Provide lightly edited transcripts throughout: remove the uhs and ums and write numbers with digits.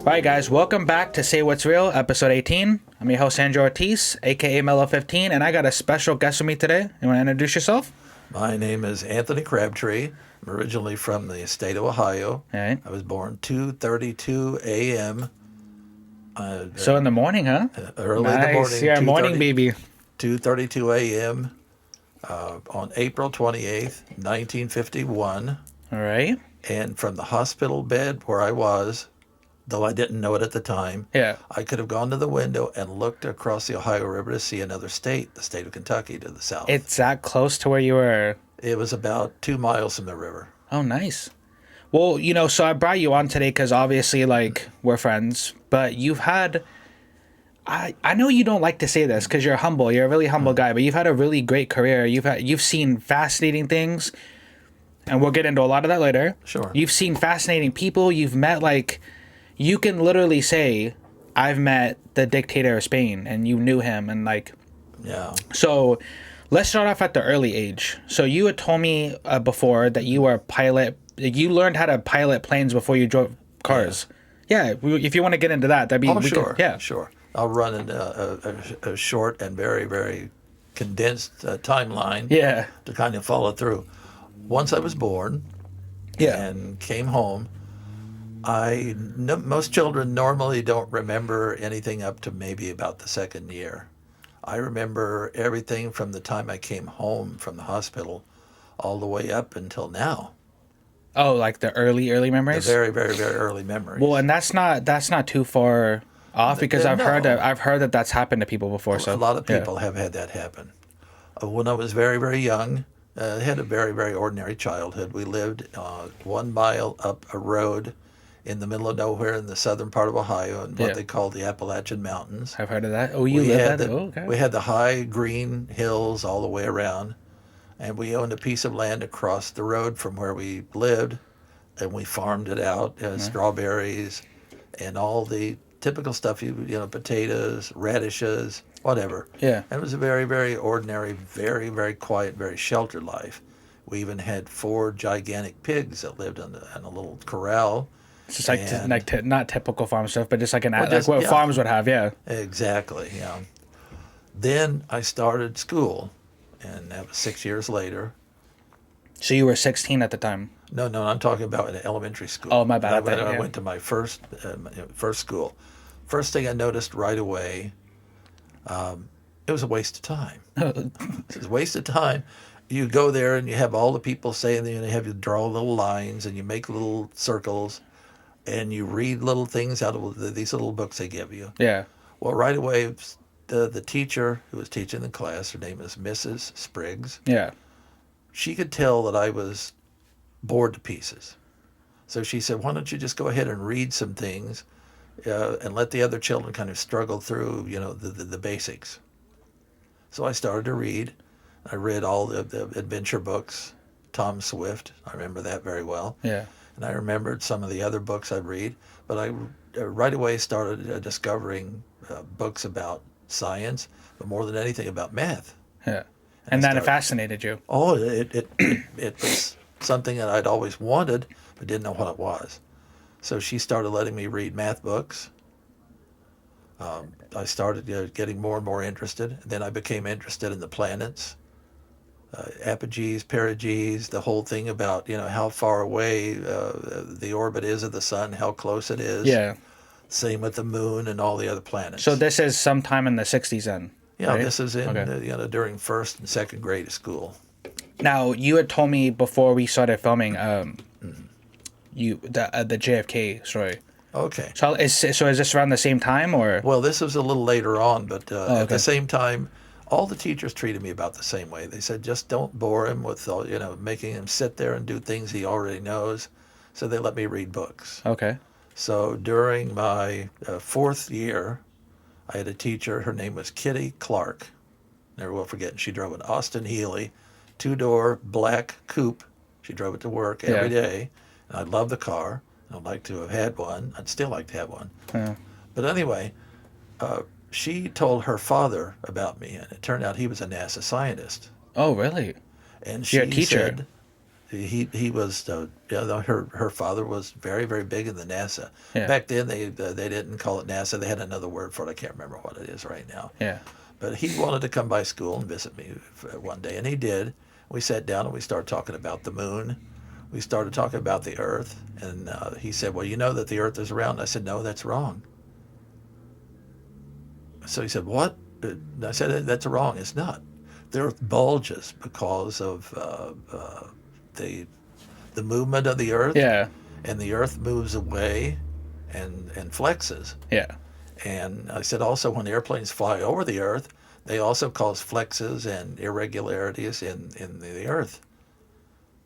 Alright guys, welcome back to Say What's Real, episode 18. I'm your host, Andrew Ortiz, aka Mellow15, and I got a special guest with me today. You want to introduce yourself? My name is Anthony Crabtree. I'm originally from the state of Ohio. Alright. I was born 2:32 a.m. So in the morning, huh? Early in the morning. Yeah, morning baby. 2:32 a.m. On April 28th, 1951. Alright. And from the hospital bed where I was, though I didn't know it at the time, Yeah. I could have gone to the window and looked across the Ohio River to see another state, the state of Kentucky to the south. It's that close to where you were. It was about 2 miles from the river. Oh, nice. Well, so I brought you on today because obviously, we're friends, but you've had... I know you don't like to say this because you're humble. You're a really humble guy, but you've had a really great career. You've seen fascinating things, and we'll get into a lot of that later. Sure. You've seen fascinating people. You've met, you can literally say, I've met the dictator of Spain, and you knew him, and Yeah. So let's start off at the early age. So you had told me before that you were a pilot. You learned how to pilot planes before you drove cars. Yeah, if you want to get into that, that'd be... Sure. Yeah. Sure. I'll run in a short and very, very condensed timeline to kind of follow through. Once I was born and came home, most children normally don't remember anything up to maybe about the second year. I remember everything from the time I came home from the hospital all the way up until now. Oh, like the early memories? The very, very, very early memories. Well, and that's not too far off because I've heard that that's happened to people before. So a lot of people have had that happen. When I was very, very young, I had a very, very ordinary childhood. We lived 1 mile up a road in the middle of nowhere in the southern part of Ohio in what they call the Appalachian Mountains. I've heard of that. Oh, you live that? Okay. We had the high green hills all the way around, and we owned a piece of land across the road from where we lived, and we farmed it out, strawberries, and all the typical stuff, potatoes, radishes, whatever. Yeah. And it was a very, very ordinary, very, very quiet, very sheltered life. We even had 4 gigantic pigs that lived in a little corral. It's just not typical farm stuff, but just what farms would have, Exactly, yeah. Then I started school, and that was 6 years later. So you were 16 at the time? No, I'm talking about in elementary school. Oh, my bad. I went to my first school. First thing I noticed right away, it was a waste of time. It was a waste of time. You go there and you have all the people saying, they have you draw little lines and you make little circles and you read little things out of these little books they give you. Yeah. Well, right away, the teacher who was teaching the class, her name is Mrs. Spriggs. Yeah. She could tell that I was bored to pieces. So she said, why don't you just go ahead and read some things and let the other children kind of struggle through, the basics. So I started to read. I read all the adventure books, Tom Swift. I remember that very well. Yeah. And I remembered some of the other books I'd read. But I right away started discovering books about science, but more than anything about math. Yeah. And then it fascinated you. Oh, it was something that I'd always wanted, but didn't know what it was. So she started letting me read math books. I started getting more and more interested. Then I became interested in the planets, apogees, perigees, the whole thing about how far away the orbit is of the sun, how close it is. Yeah. Same with the moon and all the other planets. So this is sometime in the 60s then? Yeah, right? This is during first and second grade of school. Now, you had told me before we started filming the JFK story. Okay. So is this around the same time or? Well, this was a little later on, but at the same time, all the teachers treated me about the same way. They said, just don't bore him with making him sit there and do things he already knows. So they let me read books. Okay. So during my 4th year, I had a teacher. Her name was Kitty Clark. Never will forget. She drove an Austin Healey 2-door black coupe. She drove it to work every day. And I loved the car. I'd like to have had one. I'd still like to have one. Yeah. But anyway, she told her father about me, and it turned out he was a NASA scientist. Oh, really? And she You're a teacher. said, he was her father was very, very big in the NASA. Yeah. Back then they didn't call it NASA. They had another word for it. I can't remember what it is right now. Yeah. But he wanted to come by school and visit me one day, and he did. We sat down and we started talking about the moon. We started talking about the Earth, and he said, "Well, you know that the Earth is round." I said, "No, that's wrong." So he said, "What?" And I said, "That's wrong. It's not. The Earth bulges because of the movement of the Earth, Yeah. and the Earth moves away and flexes." Yeah. And I said, also, when airplanes fly over the Earth, they also cause flexes and irregularities in the Earth.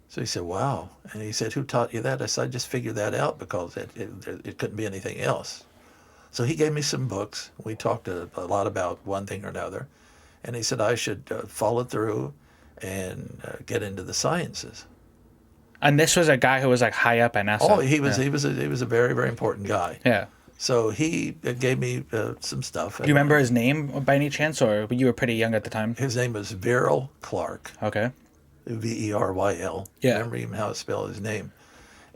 So he said, "Wow." And he said, "Who taught you that?" I said, "I just figured that out because it couldn't be anything else." So he gave me some books. We talked a lot about one thing or another. And he said I should follow through and get into the sciences. And this was a guy who was like high up at NASA. Oh, he was a very, very important guy. Yeah. So he gave me some stuff. Do you remember his name by any chance, or you were pretty young at the time? His name was Viryl Clark. Okay. Veryl. Yeah. Remember even how to spell his name.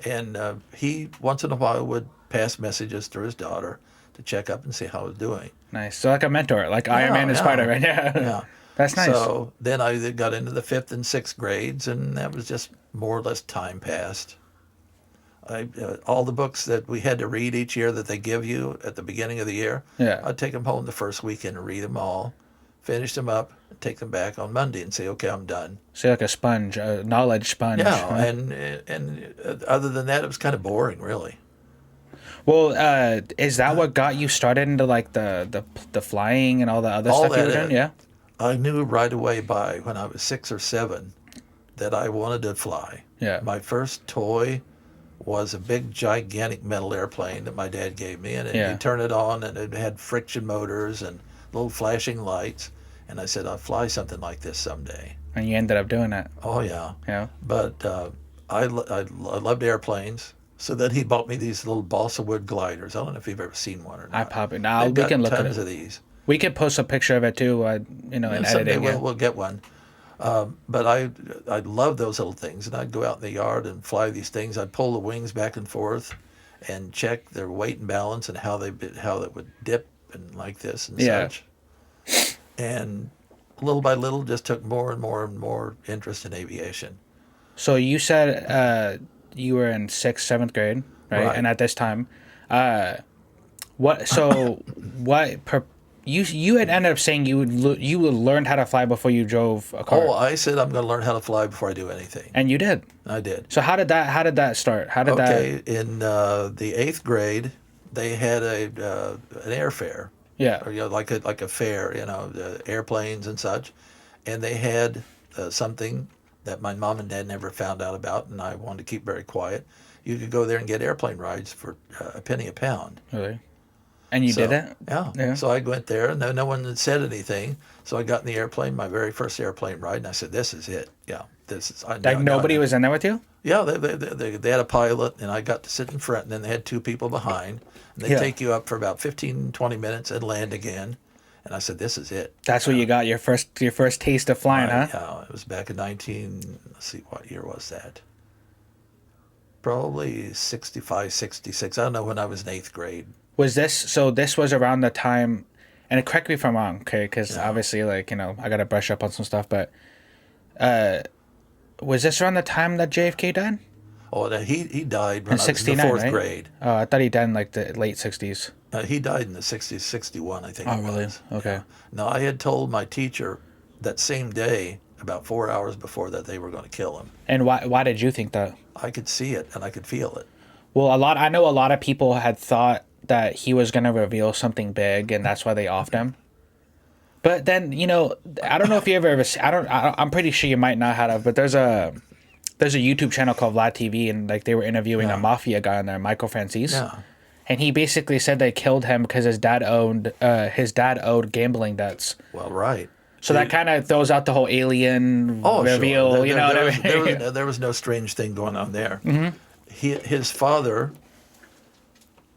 And he, once in a while, would pass messages through his daughter to check up and see how I was doing. Nice. So like a mentor, like Iron Man and Spider, right? Yeah. Yeah. That's nice. So then I got into the 5th and 6th grades, and that was just more or less time passed. All the books that we had to read each year that they give you at the beginning of the year, Yeah. I'd take them home the first weekend and read them all, finish them up, and take them back on Monday and say, "Okay, I'm done." So like a sponge, a knowledge sponge. Yeah, right? and other than that, it was kind of boring, really. Well, is that what got you started into like the flying and all the other All stuff you were that, doing? Yeah. I knew right away when I was 6 or 7 that I wanted to fly. Yeah. My first toy was a big, gigantic metal airplane that my dad gave me, and Yeah. you turn it on, and it had friction motors and little flashing lights. And I said, "I'll fly something like this someday." And you ended up doing it. Oh yeah. Yeah. But I loved airplanes. So then he bought me these little balsa wood gliders. I don't know if you've ever seen one or not. I pop it now. They've We got can look at tons it. of these. We could post a picture of it too. In Someday editing. we'll get one. But I love those little things, and I'd go out in the yard and fly these things. I'd pull the wings back and forth, and check their weight and balance and how they would dip and like this and Yeah. such. And little by little, just took more and more and more interest in aviation. So you said you were in 6th, 7th grade, right? Right. And at this time, what? So you had ended up saying you would learned how to fly before you drove a car. Oh, I said I'm going to learn how to fly before I do anything. And you did. I did. So how did that start? How did Okay, in the 8th grade, they had an airfare. Yeah. Or, like a fair, the airplanes and such, and they had something that my mom and dad never found out about, and I wanted to keep very quiet. You could go there and get airplane rides for a penny a pound. Really? And you did it? Yeah. Yeah. So I went there, and no one had said anything. So I got in the airplane, my very first airplane ride, and I said, "This is it. Yeah, this is." Like nobody was in there with you? Yeah, they had a pilot, and I got to sit in front, and then they had 2 people behind. And they Yeah. take you up for about 15, 20 minutes and land again. And I said, "This is it." That's where you got your first taste of flying, huh? Yeah, it was back in let's see, what year was that? Probably 65, 66. I don't know, when I was in 8th grade. This was around the time, and correct me if I'm wrong, okay? Because obviously, I got to brush up on some stuff, but was this around the time that JFK died? Oh, he died when In I was in the 69, 4th right? grade. Oh, I thought he died in like the late 60s. He died in the 60s, 61, I think. Oh, it really? was. Okay. Now, I had told my teacher that same day, about 4 hours before, that they were going to kill him. And why did you think that? I could see it, and I could feel it. Well, I know a lot of people had thought that he was going to reveal something big, and that's why they offed him. But then, I don't know if you ever I'm pretty sure you might not have, but there's a YouTube channel called Vlad TV, and they were interviewing a mafia guy on there, Michael Francis. Yeah. And he basically said they killed him because his dad owed gambling debts. Well, right. So that kind of throws out the whole alien reveal. Sure. You know what I mean? There was no strange thing going on there. Mm-hmm. His father,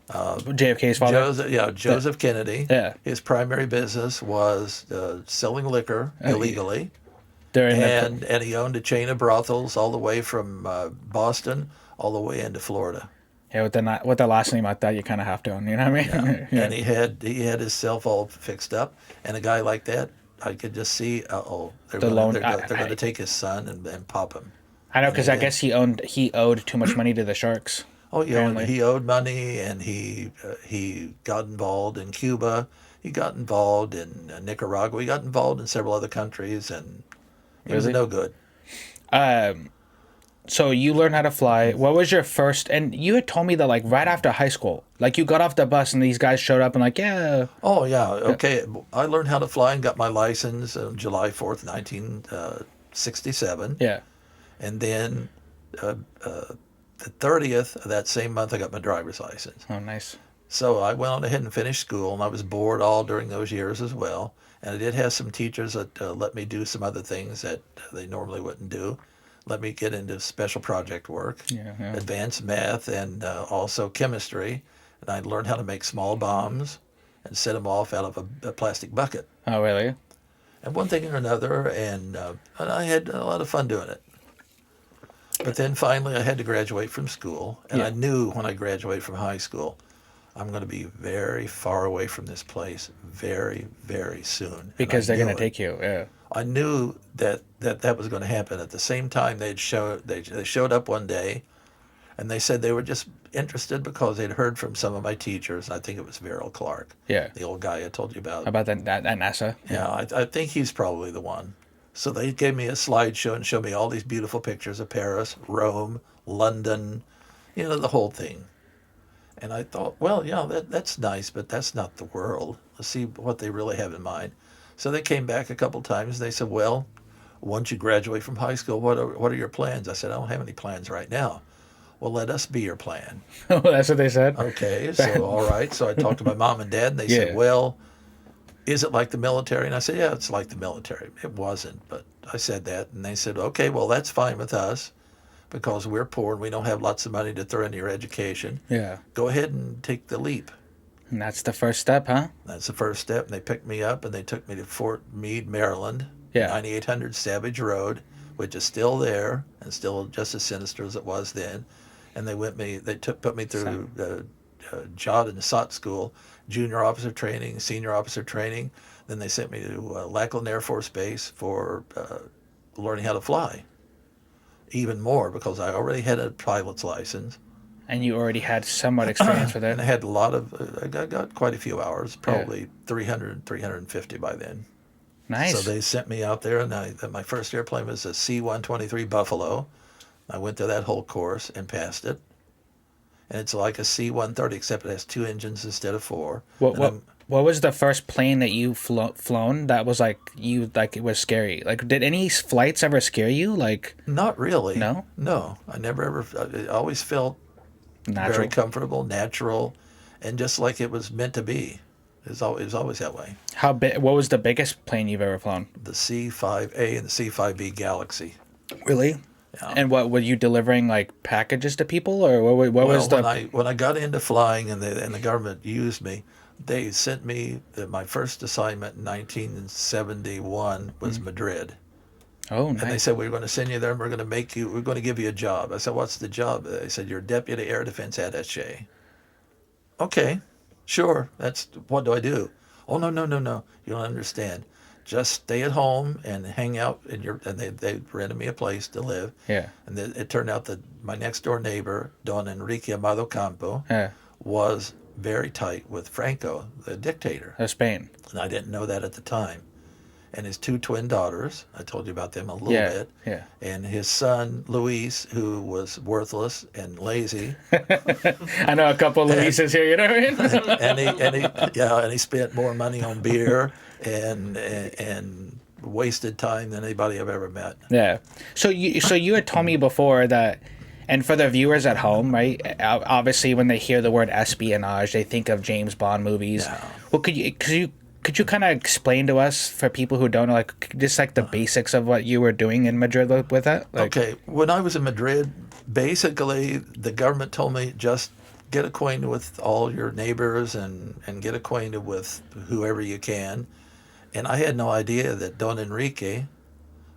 JFK's father. Joseph Kennedy. Yeah. His primary business was selling liquor illegally, During and he owned a chain of brothels all the way from Boston all the way into Florida. yeah, with the last name like that, you kind of have to own. You know what I Yeah, mean? Yeah. and he had himself all fixed up, and a guy like that, I could just see, they're The gonna loan. they're gonna take his son and pop him, I know and they because I did. guess he owed too much money to the sharks. Oh, Apparently. he owed money, and he got involved in Cuba. He got involved in Nicaragua. He got involved in several other countries, and he was Really? no good. So you learned how to fly. What was your first? And you had told me that like right after high school, like you got off the bus and these guys showed up and like, yeah, Oh yeah, okay. I learned how to fly and got my license on July 4th, 1967, yeah. and then the 30th of that same month, I got my driver's license. Oh, nice. So I went on ahead and finished school, and I was bored all during those years as well. And I did have some teachers that let me do some other things that they normally wouldn't do. Let me get into special project work, Yeah, yeah. advanced math, and also chemistry. And I learned how to make small bombs and set them off out of a plastic bucket. Oh, really? And one thing or another, and I had a lot of fun doing it. But then finally I had to graduate from school, and Yeah. I knew when I graduated from high school, I'm going to be very far away from this place very, very soon. Because And I they're knew gonna it. take you. Yeah. I knew that was going to happen. At the same time, they showed up one day, and they said they were just interested because they'd heard from some of my teachers. I think it was Viral Clark, Yeah. the old guy I told you about. About that NASA. Yeah, I think he's probably the one. So they gave me a slideshow and showed me all these beautiful pictures of Paris, Rome, London, the whole thing. And I thought, well, yeah, that's nice, but that's not the world. Let's see what they really have in mind. So they came back a couple times. And they said, well, once you graduate from high school, what are your plans? I said, I don't have any plans right now. Well, let us be your plan. That's what they said. Okay, so all right. So I talked to my mom and dad, and they Yeah. said, well, is it like the military? And I said, yeah, it's like the military. It wasn't, but I said that. And they said, okay, well, that's fine with us because we're poor and we don't have lots of money to throw into your education. Yeah. Go ahead and take the leap. And that's the first step, huh? That's the first step. And they picked me up and they took me to Fort Meade, Maryland, Yeah. 9800 Savage Road, which is still there and still just as sinister as it was then. And put me through JOD and SOT school, junior officer training, senior officer training. Then they sent me to Lackland Air Force Base for learning how to fly. Even more because I already had a pilot's license. And you already had somewhat experience with And I it. had I got quite a few hours, probably 300, 350 by then. Nice. So they sent me out there, and my first airplane was a C-123 Buffalo. I went through that whole course and passed it. And it's like a C-130, except it has 2 engines instead of 4. What was the first plane that you flown that was like it was scary? Like, did any flights ever scare you? Like, Not really. No? No, I never ever. I always felt natural? very comfortable, natural, and just like it was meant to be. It was always that way. How big? What was the biggest plane you've ever flown? The C-5A and the C-5B Galaxy. Really? Yeah. And what were you delivering, like packages to people, or what was the? When I got into flying and the government used me, they sent me my first assignment in 1971 was Madrid. Oh, And they nice. said, we're going to send you there and we're going to give you a job. I said, what's the job? They said, you're deputy air defense attaché. Okay, sure. What do I do? Oh, no. You don't understand. Just stay at home and hang out and they rented me a place to live. Yeah. And it turned out that my next door neighbor, Don Enrique Amado Campo, Yeah. was very tight with Franco, the dictator. Spain. And I didn't know that at the time. And his 2 twin daughters, I told you about them a little Yeah. bit. Yeah. And his son, Luis, who was worthless and lazy. I know a couple of Luises here. You know what I mean? and he spent more money on beer and wasted time than anybody I've ever met. Yeah. So you had told me before that, and for the viewers at home, right? Obviously, when they hear the word espionage, they think of James Bond movies. Yeah. Well, could you kind of explain to us, for people who don't know, like just like the basics of what you were doing in Madrid with that? Like, Okay, when I was in Madrid, basically the government told me just get acquainted with all your neighbors and get acquainted with whoever you can. And I had no idea that Don Enrique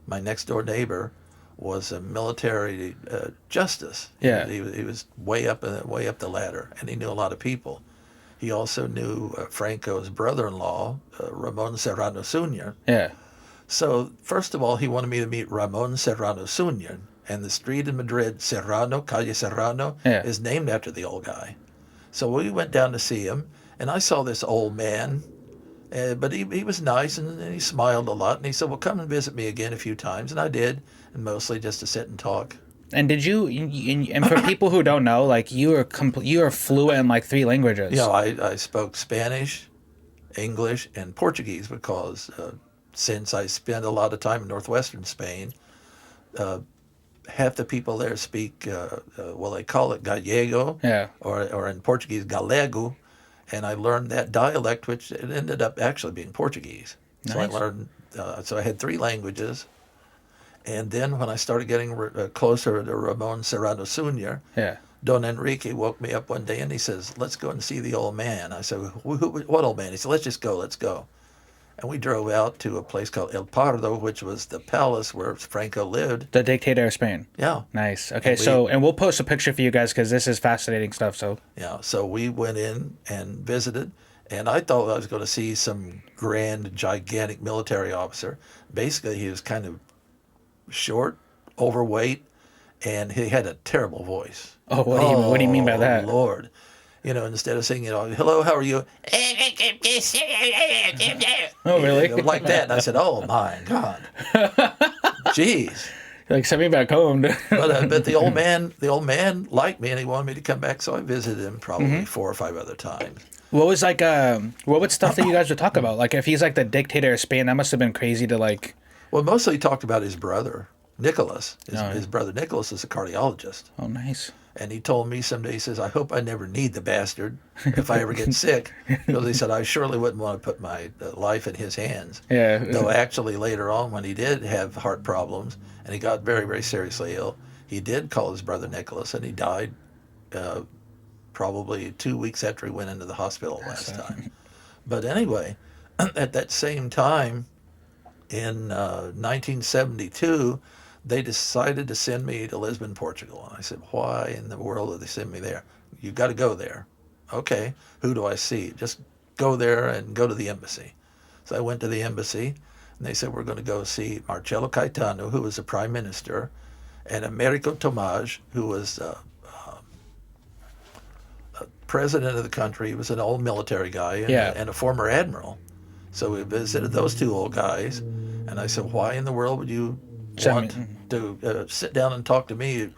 my next door neighbor was a military justice. Yeah. He was way up the ladder, and he knew a lot of people. He also knew Franco's brother-in-law, Ramon Serrano Sr. Yeah. So first of all, he wanted me to meet Ramon Serrano Sr. And the street in Madrid, Serrano, Calle Serrano, Yeah. is named after the old guy. So we went down to see him, and I saw this old man, but he was nice, and he smiled a lot, and he said, well, come and visit me again a few times, and I did, and mostly just to sit and talk. And did you? And for people who don't know, like you are fluent in like 3 languages. You know, I spoke Spanish, English, and Portuguese because since I spent a lot of time in northwestern Spain, half the people there speak, well, they call it Gallego, Yeah. or in Portuguese, Galego, and I learned that dialect, which it ended up actually being Portuguese. So I Nice. learned, so I had 3 languages, and then when I started getting closer to Ramon Serrano Sr., Yeah. Don Enrique woke me up one day and he says, let's go and see the old man. I said, what old man? He said, let's just go, let's go. And we drove out to a place called El Pardo, which was the palace where Franco lived. The dictator of Spain. Yeah. Nice. Okay, And and we'll post a picture for you guys because this is fascinating stuff. So Yeah, so we went in and visited, and I thought I was going to see some grand, gigantic military officer. Basically, he was kind of short, overweight, and he had a terrible voice. oh, what do you mean by that? Oh, Lord. You know, instead of singing, hello, how are you? Oh, really? Like that. And I said, oh, my God. Jeez. Like send me back home. But the old man liked me, and he wanted me to come back, so I visited him probably 4 or 5 other times. What was like what would stuff that you guys would talk about? Like if he's like the dictator of Spain, that must have been crazy to like. Well, mostly he talked about his brother, Nicholas. Oh. His brother Nicholas is a cardiologist. Oh, nice. And he told me someday, he says, I hope I never need the bastard if I ever get sick. Because he said, I surely wouldn't want to put my life in his hands. Yeah. Though actually later on, when he did have heart problems and he got very, very seriously ill, he did call his brother Nicholas, and he died probably 2 weeks after he went into the hospital last time. But anyway, at that same time, in 1972, they decided to send me to Lisbon, Portugal. And I said, why in the world did they send me there? You've got to go there. Okay, who do I see? Just go there and go to the embassy. So I went to the embassy, and they said, we're going to go see Marcelo Caetano, who was the prime minister, and Americo Tomás, who was president of the country. He was an old military guy and a former admiral. So we visited those 2 old guys, and I said, why in the world would you want to sit down and talk to me?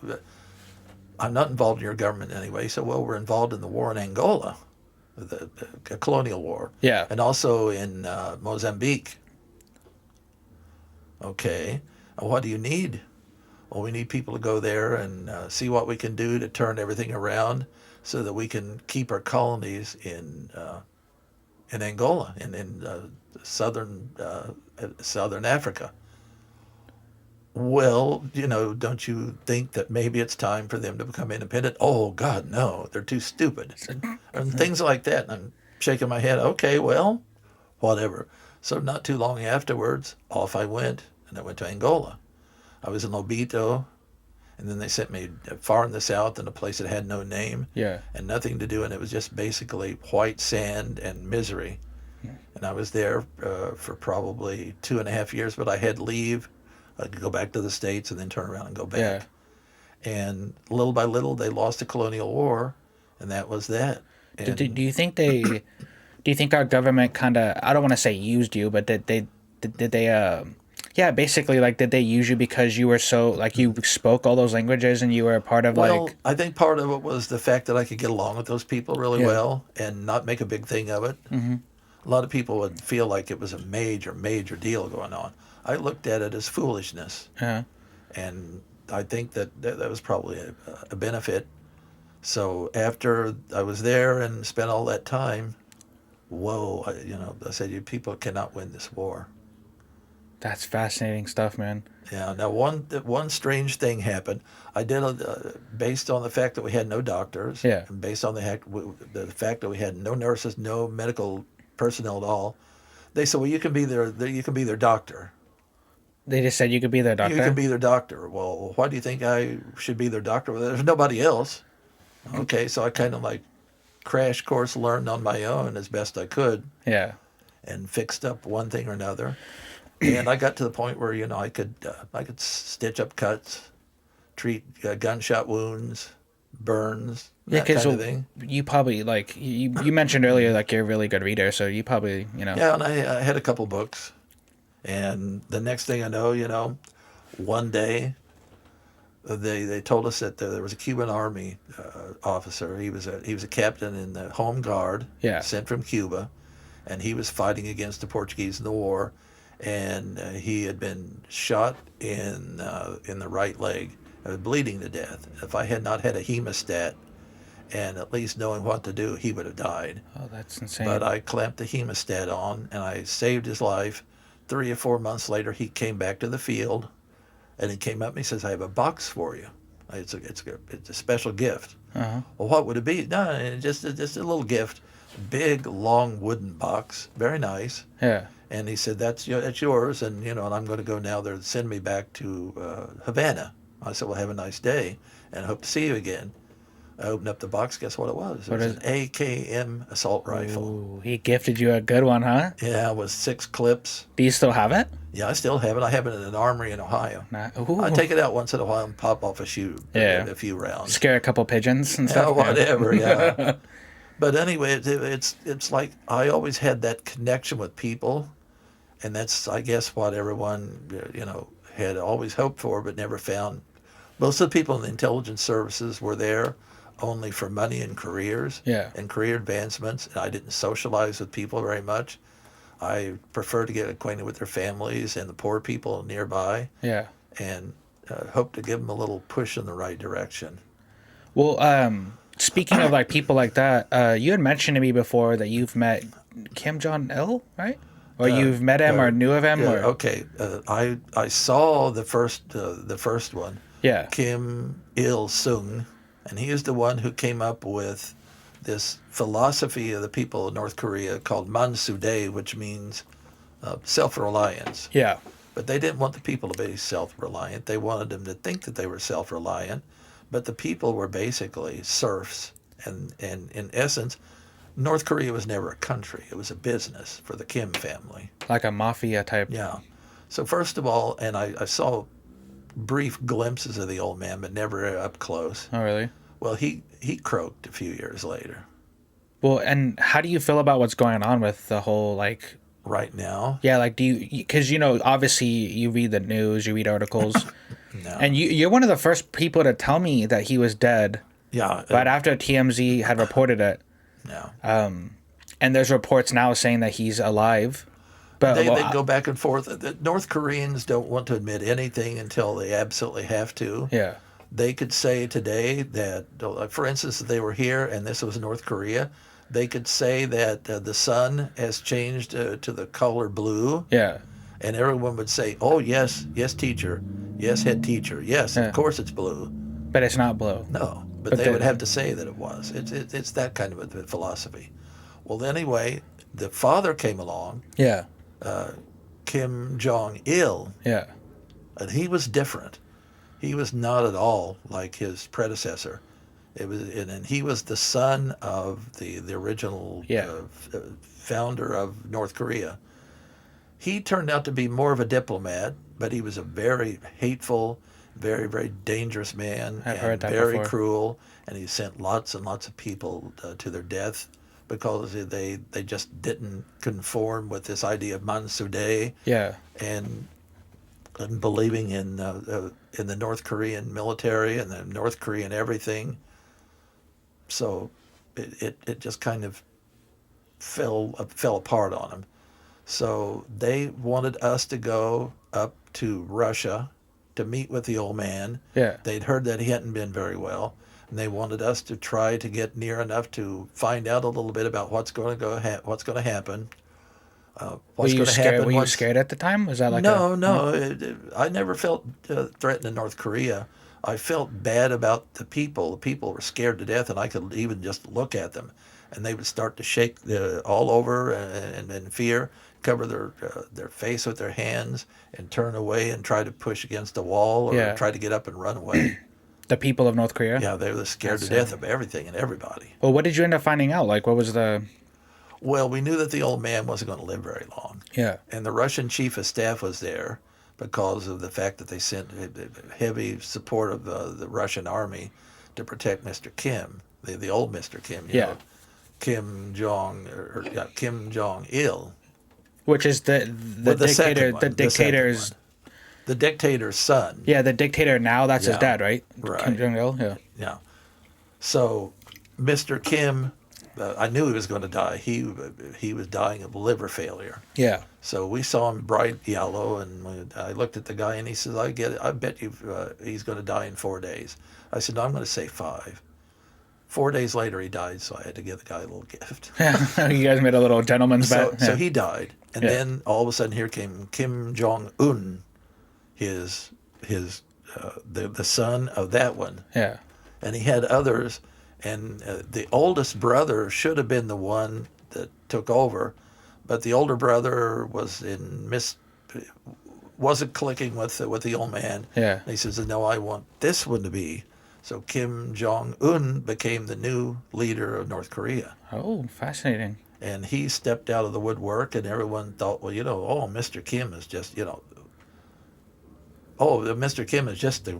I'm not involved in your government anyway. He said, well, we're involved in the war in Angola, the colonial war. Yeah. And also in Mozambique. Okay. And what do you need? Well, we need people to go there and see what we can do to turn everything around so that we can keep our colonies in Angola, in southern Africa. Well, don't you think that maybe it's time for them to become independent? Oh, God, no, they're too stupid. And things like that. And I'm shaking my head. Okay, well, whatever. So not too long afterwards, off I went, and I went to Angola. I was in Lobito, and then they sent me far in the south in a place that had no name and nothing to do, and it was just basically white sand and misery. Yeah. And I was there for probably 2.5 years, but I had leave. I could go back to the States and then turn around and go back. Yeah. And little by little, they lost the colonial war, and that was that. And do you think do you think our government kind of, I don't want to say used you, but did they basically, like, did they use you because you were so, like, you spoke all those languages and you were a part of, well, I think part of it was the fact that I could get along with those people really well and not make a big thing of it. Mm-hmm. A lot of people would feel like it was a major, major deal going on. I looked at it as foolishness. Uh-huh. And I think that was probably a benefit. So after I was there and spent all that time, I said, you people cannot win this war. That's fascinating stuff, man. Yeah. Now, one strange thing happened. I did based on the fact that we had no doctors. Yeah. And based on the fact that we had no nurses, no medical personnel at all. They said, well, you can be their doctor. They just said you could be their You doctor. can be their doctor. Well, why do you think I should be their doctor? Well, there's nobody else. Okay, so I kind of like crash course learned on my own as best I could Yeah. and fixed up one thing or another. And I got to the point where I could stitch up cuts, treat gunshot wounds, burns, Yeah, that because kind of thing. you probably like you mentioned earlier like you're a really good reader, so you probably Yeah, and I had a couple books, and the next thing I know, one day they told us that there was a Cuban Army officer. He was a captain in the Home Guard, Yeah. sent from Cuba, and he was fighting against the Portuguese in the war, and he had been shot in the right leg, bleeding to death. If I had not had a hemostat and at least knowing what to do, he would have died. Oh, that's insane. But I clamped the hemostat on, and I saved his life. 3 or 4 months later, he came back to the field, and he came up and he says, "I have a box for you. It's a special gift." Uh-huh. Well, what would it be? No, just a little gift. Big, long wooden box, very nice. Yeah. And he said, "That's yours, and and I'm going to go now there to send me back to Havana." I said, "Well, have a nice day, and I hope to see you again." I opened up the box. Guess what it was? It was an AKM assault rifle. Ooh, he gifted you a good one, huh? Yeah, with 6 clips. Do you still have it? Yeah, I still have it. I have it in an armory in Ohio. Ooh. I take it out once in a while and pop off a few rounds. Scare a couple pigeons and Yeah, stuff. whatever. Yeah. But anyway, it's like I always had that connection with people, and that's, I guess, what everyone had always hoped for but never found. Most of the people in the intelligence services were there only for money and careers Yeah. and career advancements. And I didn't socialize with people very much. I prefer to get acquainted with their families and the poor people nearby, Yeah. and hope to give them a little push in the right direction. Well, speaking of like people like that, you had mentioned to me before that you've met Kim Jong-il, right? Or you've met him or knew of him? Yeah, Or okay. I saw the first one, yeah. Kim Il Sung, and he is the one who came up with this philosophy of the people of North Korea called Mansudae, which means self-reliance. Yeah. But they didn't want the people to be self-reliant. They wanted them to think that they were self-reliant, but the people were basically serfs. And in essence, North Korea was never a country. It was a business for the Kim family. Like a mafia type. Yeah. So first of all, and I saw brief glimpses of the old man, but never up close. Oh, really? Well, he croaked a few years later. Well, and how do you feel about what's going on with the whole, like... Right now? Yeah, like, do you... Because, obviously, you read the news, you read articles. No. And you're one of the first people to tell me that he was dead. Yeah. Right after TMZ had reported it. No. And there's reports now saying that he's alive. But They go back and forth. The North Koreans don't want to admit anything until they absolutely have to. Yeah. They could say today that, for instance, if they were here and this was North Korea, they could say that the sun has changed to the color blue. Yeah. And everyone would say, "Oh, yes, teacher. Yes, head teacher. Yes, Yeah. of course it's blue." But it's not blue. No, but they would have to say that it was. It's that kind of a philosophy. Well, anyway, the father came along, Yeah. Kim Jong-il, Yeah. and he was different. He was not at all like his predecessor. And he was the son of the original founder of North Korea. He turned out to be more of a diplomat, but he was a very hateful, very, very dangerous man. I've heard that very before. cruel, and he sent lots and lots of people to their death because they just didn't conform with this idea of Mansudae Yeah. and believing in the North Korean military and the North Korean everything. So it just kind of fell apart on him. So they wanted us to go up to Russia to meet with the old man. Yeah. They'd heard that he hadn't been very well, and they wanted us to try to get near enough to find out a little bit about what's going to happen. What's going to happen? Were you scared at the time? Was that like no. I never felt threatened in North Korea. I felt bad about the people. The people were scared to death, and I could even just look at them. and they would start to shake all over and in fear, cover their face with their hands, and turn away and try to push against a wall or Yeah. try to get up and run away. The people of North Korea? Yeah, they were scared to death of everything and everybody. Well, what did you end up finding out? Like, what was the... Well, we knew that the old man wasn't going to live very long. Yeah. And the Russian chief of staff was there because of the fact that they sent heavy support of the Russian army to protect Mr. Kim, the old Mr. Kim, you know, Kim Jong-il. Which is the dictator, the dictator's... The dictator's son. Yeah, the dictator now, that's his dad, right? Right. Kim Jong-il, yeah. Yeah. So, Mr. Kim, I knew he was going to die. He was dying of liver failure. Yeah. So we saw him bright yellow, and I looked at the guy, and he says, "I get it. I bet you he's going to die in 4 days." I said, "No, I'm going to say 5." 4 days later, he died, so I had to give the guy a little gift. You guys made a little gentleman's bet. So he died, and then all of a sudden, here came Kim Jong-un, the son of that one. Yeah. And he had others, and the oldest brother should have been the one that took over, but the older brother wasn't clicking with the old man. Yeah. And he says, "No, I want this one to be." So Kim Jong-un became the new leader of North Korea. Oh, fascinating. And he stepped out of the woodwork, and everyone thought, well, Mr. Kim is just, Mr. Kim is just the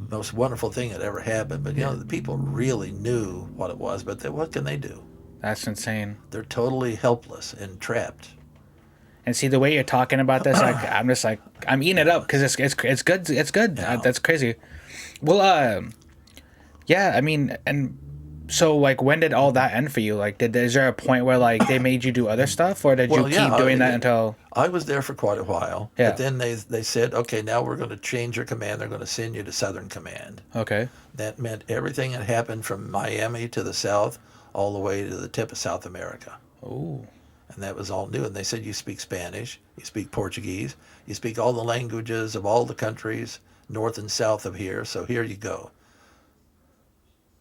most wonderful thing that ever happened. But, the people really knew what it was. But what can they do? That's insane. They're totally helpless and trapped. And see, the way you're talking about this, like, I'm just like, I'm eating it up because it's good. It's good. Yeah. That's crazy. Well, yeah, I mean, and so, like, when did all that end for you? Like, is there a point where, like, they made you do other stuff, or did you keep doing that until... I was there for quite a while. Yeah. But then they said, okay, now we're going to change your command. They're going to send you to Southern Command. Okay. That meant everything that happened from Miami to the south all the way to the tip of South America. Oh. And that was all new. And they said, you speak Spanish, you speak Portuguese, you speak all the languages of all the countries north and south of here. So here you go.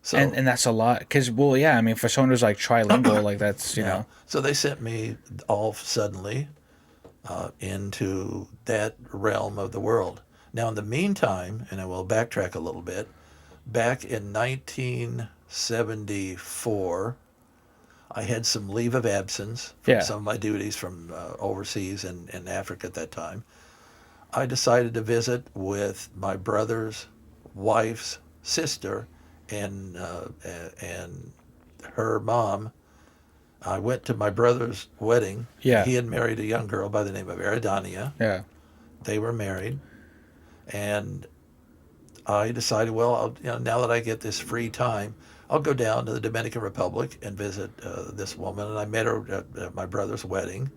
So, and that's a lot. Because, well, yeah, I mean, for someone who's, like, trilingual, like, that's, you know. So they sent me all suddenly into that realm of the world. Now, in the meantime, and I will backtrack a little bit, back in 1974, I had some leave of absence from some of my duties from overseas in Africa at that time. I decided to visit with my brother's wife's sister and her mom. I went to my brother's wedding. Yeah. He had married a young girl by the name of Eridania. Yeah. They were married. And I decided, well, now that I get this free time, I'll go down to the Dominican Republic and visit this woman. And I met her at my brother's wedding.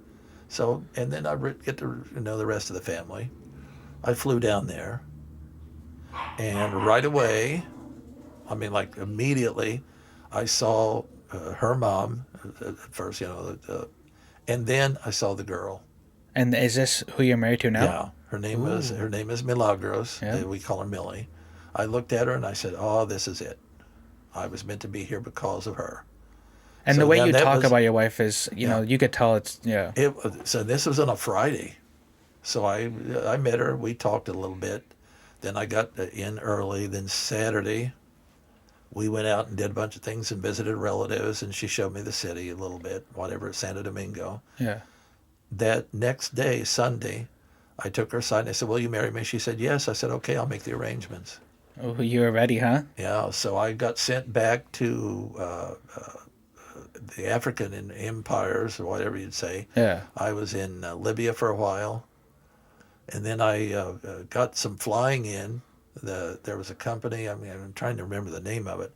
So, and then I get to know the rest of the family. I flew down there. And right away, I mean, like immediately, I saw her mom at first, and then I saw the girl. And is this who you're married to now? Yeah, her name is Milagros. Yeah. We call her Millie. I looked at her and I said, "Oh, this is it. I was meant to be here because of her." And so the way you talk about your wife is, you know, you could tell it's So this was on a Friday, so I met her. We talked a little bit. Then I got in early. Then Saturday, we went out and did a bunch of things and visited relatives, and she showed me the city a little bit, whatever, Santo Domingo. Yeah. That next day, Sunday, I took her aside and I said, "Will you marry me?" She said, "Yes." I said, "Okay, I'll make the arrangements." Oh, you were ready, huh? Yeah, so I got sent back to the African empires, or whatever you'd say. Yeah. I was in Libya for a while, and then I got some flying in. There was a company, I'm trying to remember the name of it.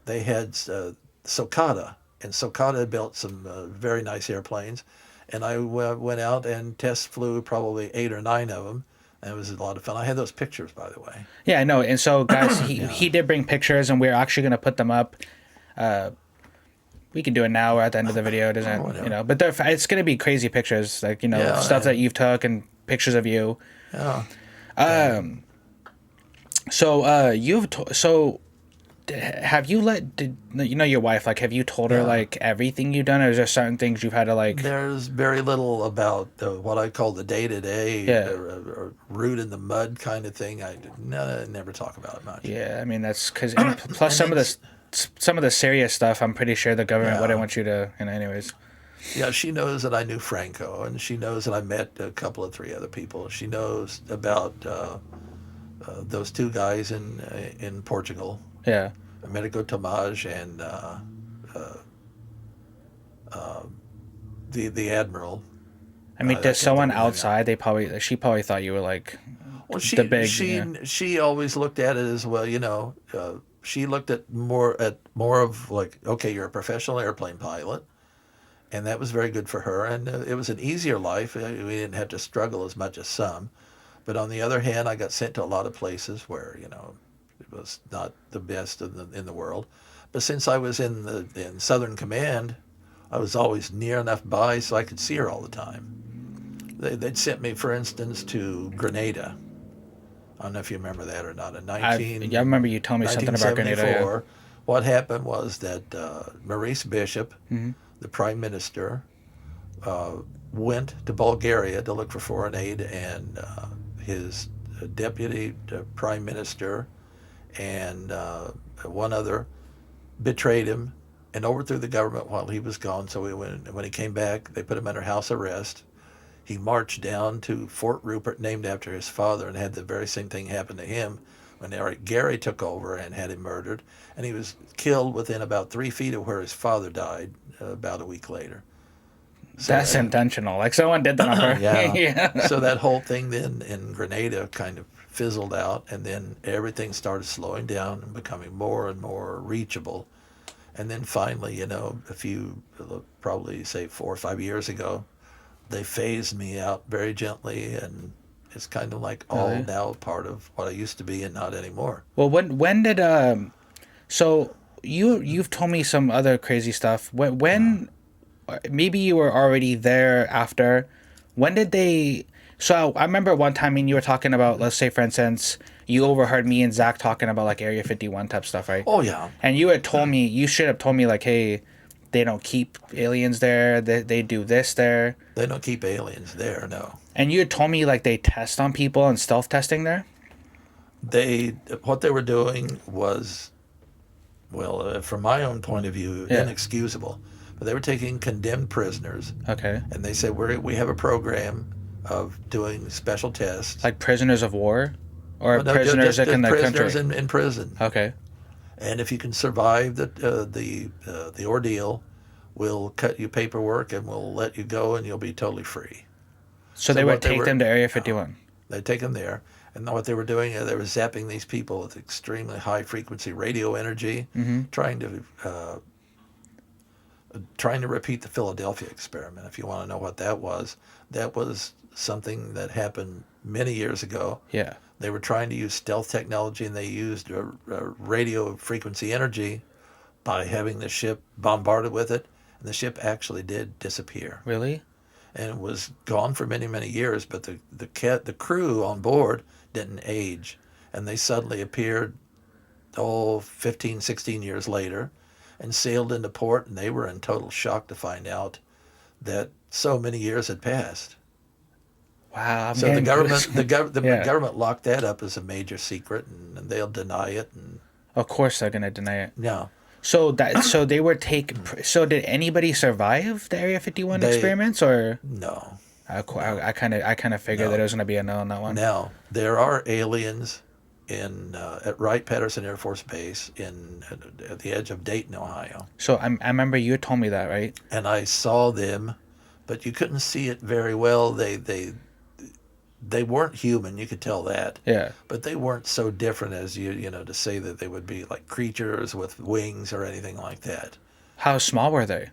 They had Socata, and Socata had built some very nice airplanes, and I went out and test flew probably 8 or 9 of them. And it was a lot of fun. I had those pictures, by the way. Yeah, I know. And so, guys, he did bring pictures, and we're actually going to put them up. We can do it now or at the end of the video. It doesn't, but it's going to be crazy pictures, like, stuff that you've took and pictures of you. Yeah. So have you your wife, like, have you told her Yeah. like everything you've done, or is there certain things you've had to like? There's very little about what I call the day-to-day Yeah. root in the mud kind of thing. I never talk about it much. Yeah, I mean that's because, and plus And then, some of the serious stuff, I'm pretty sure the government wouldn't yeah, want you to. And anyways, yeah, she knows that I knew Franco, and she knows that I met a couple of three other people. She knows about those two guys in Portugal, yeah. Americo Tomaj and the admiral. I mean, I there's can't someone think of his name now. outside. She probably thought you were like Well, the big. she Yeah. she always looked at it as well. She looked at more of like, okay, you're a professional airplane pilot, and that was very good for her. And it was an easier life. We didn't have to struggle as much as some. But on the other hand, I got sent to a lot of places where it was not the best in the world. But since I was in Southern Command, I was always near enough by so I could see her all the time. They'd sent me, for instance, to Grenada. I don't know if you remember that or not. In Yeah, I remember you telling me something about Grenada. Yeah. 1974, what happened was that Maurice Bishop, Mm-hmm. the prime minister, went to Bulgaria to look for foreign aid, and his deputy prime minister and one other betrayed him and overthrew the government while he was gone. So when he came back, they put him under house arrest. He marched down to Fort Rupert, named after his father, and had the very same thing happen to him when Eric Gary took over and had him murdered. And he was killed within about 3 feet of where his father died about a week later. So, That's intentional. Like someone did that on her. yeah. Yeah. So that whole thing then in Grenada kind of fizzled out, and then everything started slowing down and becoming more and more reachable. And then finally, probably say 4 or 5 years ago, they phased me out very gently, and it's kind of like all Really? now part of what I used to be and not anymore. Well, when did so you've told me some other crazy stuff. When maybe you were already there after. When did they? So I remember one time, I mean, you were talking about, let's say, for instance, you overheard me and Zach talking about like Area 51 type stuff, right? Oh yeah, And you had told me, you should have told me like, hey, they don't keep aliens there. They do this there. they don't keep aliens there. No, And you had told me like they test on people and stealth testing there. what they were doing was, well, from my own point of view, Yeah. inexcusable. But they were taking condemned prisoners, Okay. and they said we have a program of doing special tests. Like prisoners of war, or Well, no, prisoners just in the prisoners country. in prison. Okay. And if you can survive the ordeal, we'll cut you paperwork and we'll let you go, and you'll be totally free. So they would take them to Area 51. They take them there, and what they were doing is they were zapping these people with extremely high frequency radio energy, Mm-hmm. trying to repeat the Philadelphia experiment. If you want to know what that was something that happened many years ago. Yeah. They were trying to use stealth technology, and they used radio frequency energy by having the ship bombarded with it, and the ship actually did disappear. Really? And it was gone for many, many years, but the crew on board didn't age, and they suddenly appeared 15, 16 years later and sailed into port, and they were in total shock to find out that so many years had passed. Wow. So the government, Yeah. government locked that up as a major secret, and they'll deny it. And Of course they're gonna deny it. no, So they were So did anybody survive the Area 51 They- experiments, or no. I kind of figured No. that it was gonna be a no on that one. Now there are aliens at Wright-Patterson Air Force Base at the edge of Dayton, Ohio, So I remember you had told me that, right? and I saw them, but you couldn't see it very well. They weren't human, you could tell that. Yeah. But they weren't so different as to say that they would be like creatures with wings or anything like that. How small were they?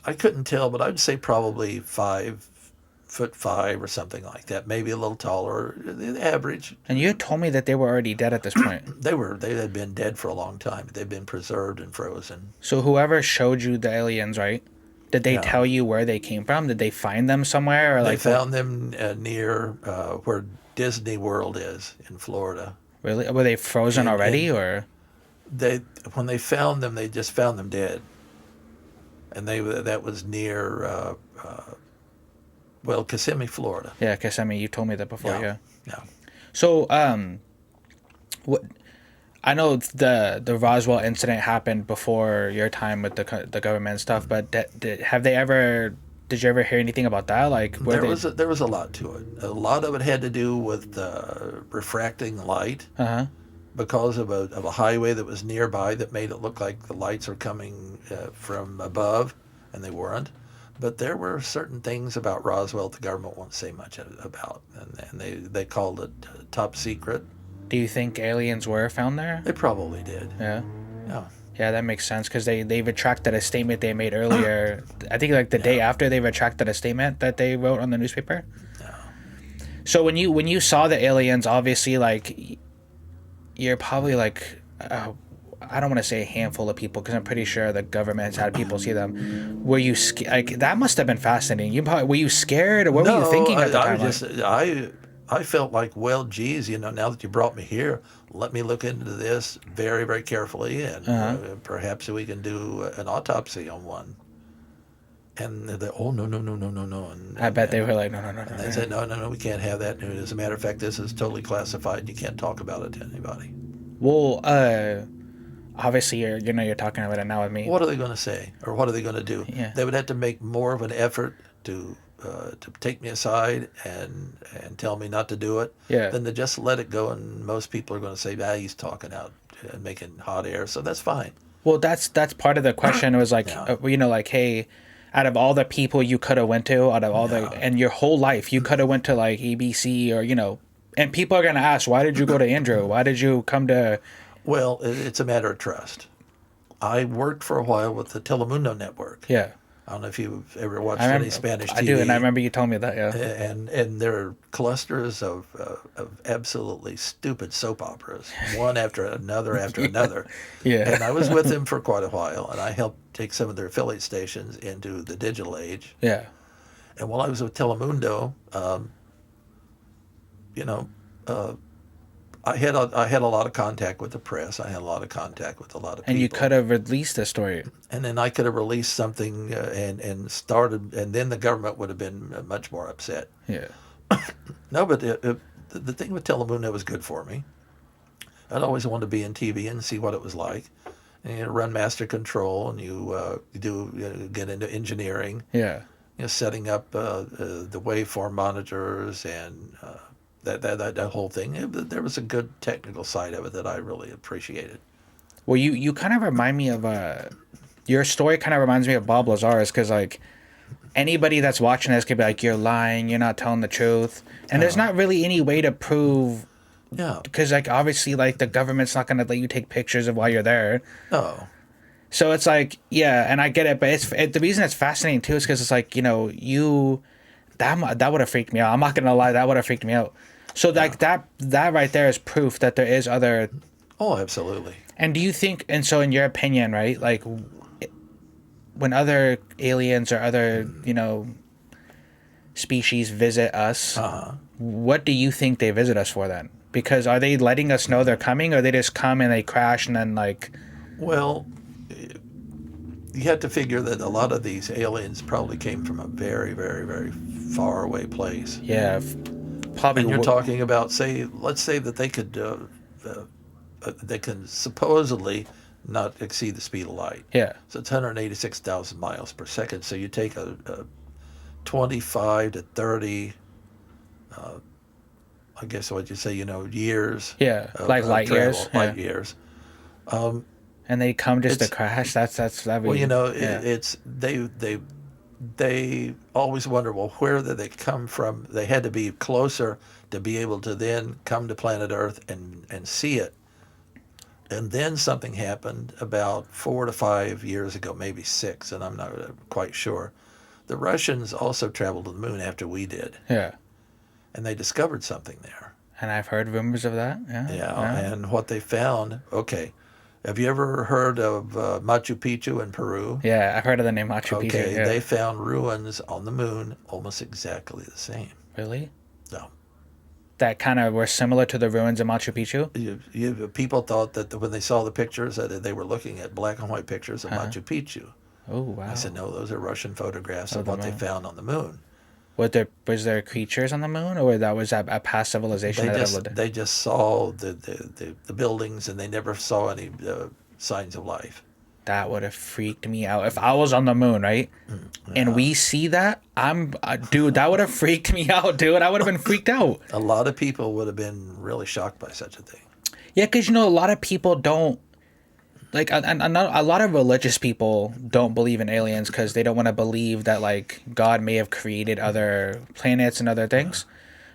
I couldn't tell, but I'd say probably 5'5" or something like that, maybe a little taller, the average. And you had told me that they were already dead at this point. They had been dead for a long time. They've been preserved and frozen. So whoever showed you the aliens, right? Did they Yeah. tell you where they came from? Did they find them somewhere, or They like found them near where Disney World is in Florida. really? Were they frozen in- already, in- or they when they found them, they just found them dead, and that was near Kissimmee, Florida. Yeah, because I mean, you told me that before. Yeah. Yeah. So, what I know the Roswell incident happened before your time with the government and stuff, but have they ever? Did you ever hear anything about that? Like, There was a lot to it. A lot of it had to do with refracting light Uh-huh. because of a highway that was nearby that made it look like the lights are coming from above, and they weren't. But there were certain things about Roswell the government won't say much about, and they called it top secret. Do you think aliens were found there? They probably did. Yeah. Yeah. Yeah, that makes sense because they retracted a statement they made earlier. I think like the day after they retracted a statement that they wrote on the newspaper. Yeah. So when you saw the aliens, obviously like you're probably like I don't want to say a handful of people because I'm pretty sure the government has had people see them. Were you like that must have been fascinating? You probably were you scared or what were you thinking at the time? I felt like, well, geez, now that you brought me here, let me look into this very, very carefully, and perhaps we can do an autopsy on one. And they, oh, no, no, no, no, no, no. And, I bet they were like, no, no, no, no. And they said, no, no, no, we can't have that. And as a matter of fact, this is totally classified. You can't talk about it to anybody. Well, obviously you're talking about it now with me. What are they going to say, or what are they going to do? Yeah. They would have to make more of an effort to take me aside and tell me not to do it, than to just let it go. And most people are going to say, he's talking out and making hot air, so that's fine. Well, that's part of the question was like, like, hey, out of all the people you could have went to, out of all and your whole life, you could have went to like ABC or, and people are going to ask, why did you go to Andrew? Why did you come to... Well, it's a matter of trust. I worked for a while with the Telemundo network. Yeah. I don't know if you've ever watched any Spanish TV. I do, and I remember you telling me that, yeah. And there are clusters of absolutely stupid soap operas, one after another after another. Yeah. And I was with them for quite a while, and I helped take some of their affiliate stations into the digital age. Yeah. And while I was with Telemundo, I had a lot of contact with the press. I had a lot of contact with a lot of people. And you could have released the story. And then I could have released something and started, and then the government would have been much more upset. Yeah. No, but the thing with Telemundo was good for me. I'd always wanted to be in TV and see what it was like. And you run master control, and you get into engineering. Yeah. Setting up the waveform monitors and that whole thing. There was a good technical side of it that I really appreciated. Well, you kind of remind me of your story kind of reminds me of Bob Lazar's because like anybody that's watching this could be like, you're lying, you're not telling the truth, and there's not really any way to prove. Yeah. Because like obviously like the government's not gonna let you take pictures of while you're there. No. So it's like and I get it, but the reason it's fascinating too is because it's like that would have freaked me out. I'm not gonna lie, that would have freaked me out. So like that right there is proof that there is other. Oh, absolutely. And do you think? And so, in your opinion, right, like when other aliens or other species visit us, what do you think they visit us for then? Because are they letting us know they're coming, or they just come and they crash and then like? Well, you have to figure that a lot of these aliens probably came from a very, very, very far away place. Yeah. Probably. And you're talking about, let's say that they could, they can supposedly not exceed the speed of light. Yeah. So it's 186,000 miles per second. So you take a 25 to 30, I guess what you say, years. Yeah, like light travel, years. Light years. And they come just to crash. That's that. Well, it's they always wonder, well, where did they come from? They had to be closer to be able to then come to planet Earth and see it. And then something happened about 4 to 5 years ago, maybe 6, and I'm not quite sure. The Russians also traveled to the moon after we did. Yeah. And they discovered something there. And I've heard rumors of that. Yeah. And what they found, okay. Have you ever heard of Machu Picchu in Peru? Yeah, I've heard of the name Machu Picchu. Okay, yeah. They found ruins on the moon almost exactly the same. Really? No. that kind of were similar to the ruins of Machu Picchu? People thought that when they saw the pictures that they were looking at black and white pictures of Machu Picchu. Oh wow! I said, no, those are Russian photographs Of of the what they moon. found on the moon. Was there creatures on the moon, or that was a past civilization that lived there? They just saw the buildings, and they never saw any signs of life. That would have freaked me out if I was on the moon, right? And we see that. Dude, that would have freaked me out, dude. I would have been freaked out. A lot of people would have been really shocked by such a thing. Yeah, because a lot of people don't like, a lot of religious people don't believe in aliens because they don't want to believe that like God may have created other planets and other things.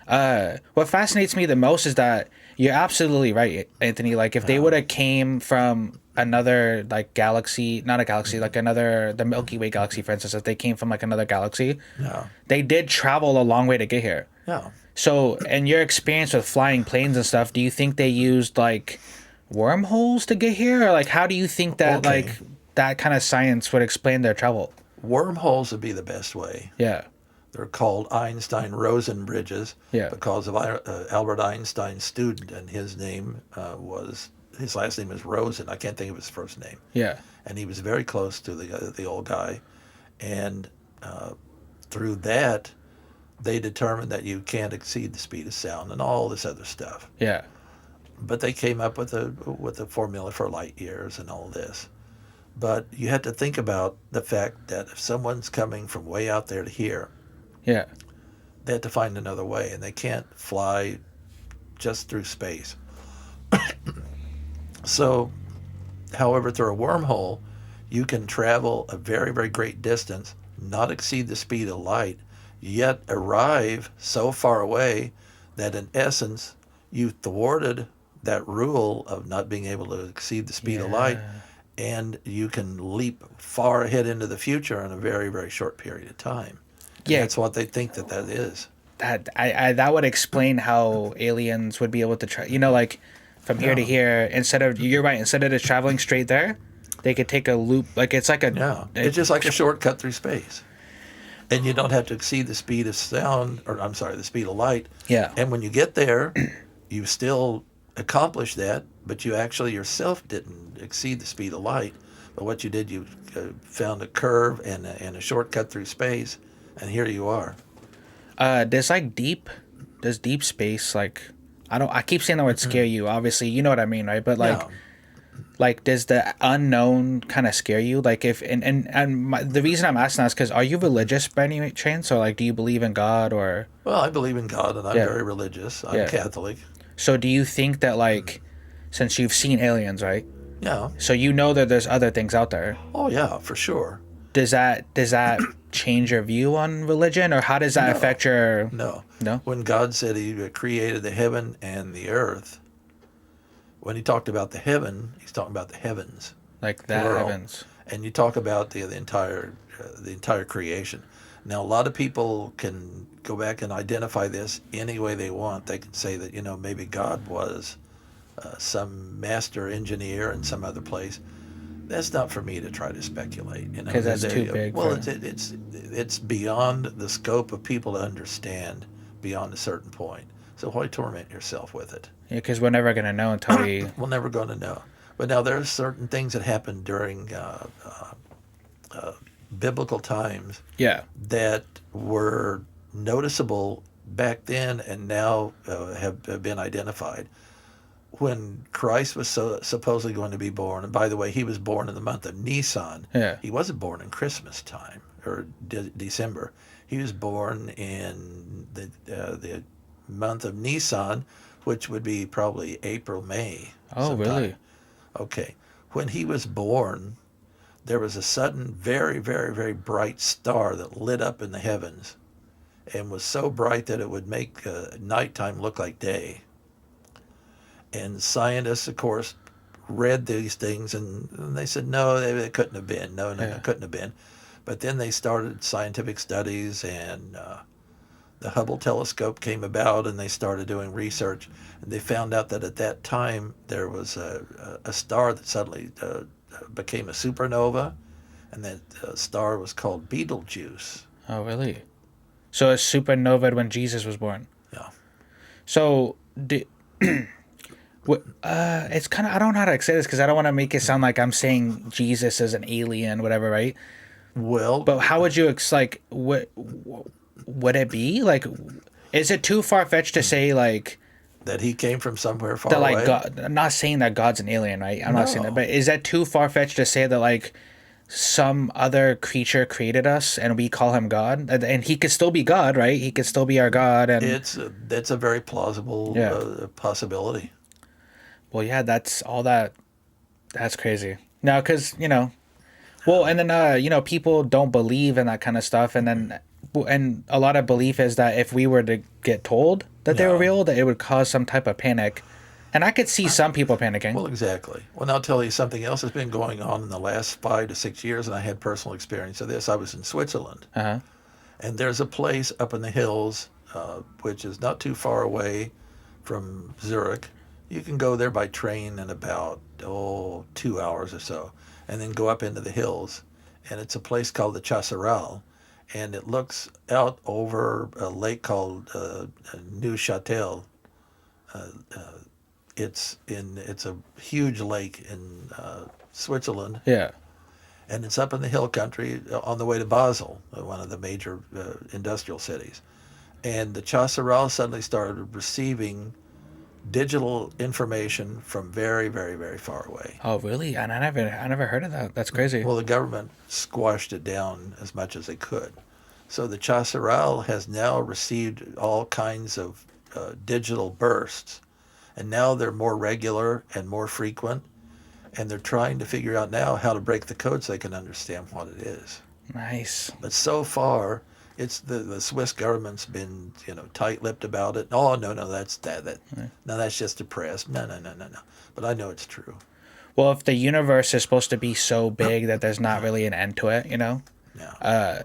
What fascinates me the most is that you're absolutely right, Anthony. Like if they would have came from another like galaxy, not a galaxy, like the Milky Way galaxy, for instance, if they came from like another galaxy, Yeah. they did travel a long way to get here. Yeah. So, in your experience with flying planes and stuff, do you think they used like wormholes to get here, or like how do you think that Okay. like that kind of science would explain their travel? Wormholes would be the best way. Yeah, They're called Einstein-Rosen bridges Yeah. because of Albert Einstein's student, and his last name is Rosen. I can't think of his first name. yeah, And he was very close to the old guy, and through that, they determined that you can't exceed the speed of sound and all this other stuff. yeah, But they came up with a formula for light years and all this. But you had to think about the fact that if someone's coming from way out there to here, yeah, they have to find another way, and they can't fly just through space. So, however, through a wormhole, you can travel a very, very great distance, not exceed the speed of light, yet arrive so far away that in essence, you thwarted that rule of not being able to exceed the speed of light, and you can leap far ahead into the future in a very, very short period of time. And Yeah. that's what they think that is. that would explain how aliens would be able to try. Like from here to Yeah. here, you're right. Instead of just traveling straight there, they could take a loop. Like it's like a Yeah, it's just like a shortcut through space. And you don't have to exceed the speed of sound, or I'm sorry, the speed of light. Yeah. And when you get there, you still accomplish that, but you actually yourself didn't exceed the speed of light. But what you did, you found a curve and a shortcut through space, and here you are. Does deep space I keep saying the word scare you. Obviously, you know what I mean, right? But Yeah. like does the unknown kind of scare you? Like if the reason I'm asking that is because are you religious by any chance, or like do you believe in God or? Well, I believe in God, and I'm Yeah. very religious. I'm Yeah. Catholic. So do you think that like, since you've seen aliens, right? Yeah. So you know that there's other things out there. Oh, yeah, for sure. Does that change your view on religion, or how does that affect your? No. No? When God said he created the heaven and the earth, when he talked about the heaven, he's talking about the heavens. Like that Plural. heavens. And you talk about the entire creation. Now, a lot of people can go back and identify this any way they want. They can say that, maybe God was some master engineer in some other place. That's not for me to try to speculate. Because that's too big. Well, for... it's beyond the scope of people to understand beyond a certain point. So why torment yourself with it? Yeah, because we're never gonna know until we. We're never going to know. But now there are certain things that happened during biblical times Yeah. that were noticeable back then and now have been identified. When Christ was supposedly going to be born, and by the way, he was born in the month of Nisan. Yeah. He wasn't born in Christmas time or December. He was born in the month of Nisan, which would be probably April, May. Oh, sometime. really? Okay. When he was born, there was a sudden, very, very, very bright star that lit up in the heavens and was so bright that it would make nighttime look like day. And scientists, of course, read these things and they said, no, it couldn't have been. No, it couldn't have been. But then they started scientific studies, and the Hubble telescope came about, and they started doing research. And they found out that at that time there was a star that suddenly became a supernova, and that star was called Betelgeuse. Oh, really? So a supernova when Jesus was born. Yeah. So, it's kind of, I don't know how to say this because I don't want to make it sound like I'm saying Jesus is an alien, whatever, right? Well, But how would you like what would it be like? Is it too far fetched to say like that he came from somewhere far that like away. God? I'm not saying that God's an alien, right? I'm not saying that, No. but is that too far fetched to say that like some other creature created us and we call him God, and he could still be God, right? He could still be our God, and It's a very plausible Yeah. possibility. well, yeah, that's all that. That's crazy. No, because well, and then people don't believe in that kind of stuff, and then and a lot of belief is that if we were to get told that they were Yeah. real, that it would cause some type of panic, and I could see some people panicking. Well, exactly. Well, now I'll tell you something else that's been going on in the last 5 to 6 years, and I had personal experience of this. I was in Switzerland, Uh-huh. and there's a place up in the hills, which is not too far away from Zurich. You can go there by train in about 2 hours or so, and then go up into the hills. And it's a place called the Chasseral, and it looks out over a lake called Neuchâtel. It's a huge lake in Switzerland, Yeah. and it's up in the hill country on the way to Basel, one of the major industrial cities. And the Chasseral suddenly started receiving digital information from very, very, very far away. Oh, really? And I never heard of that. That's crazy. Well, the government squashed it down as much as they could. So the Chasseral has now received all kinds of digital bursts, and now they're more regular and more frequent, and they're trying to figure out now how to break the code so they can understand what it is. Nice. But so far, it's the Swiss government's been tight-lipped about it. Oh no, that's no, that's just the press. No. But I know it's true. Well, if the universe is supposed to be so big that there's not really an end to it, Yeah.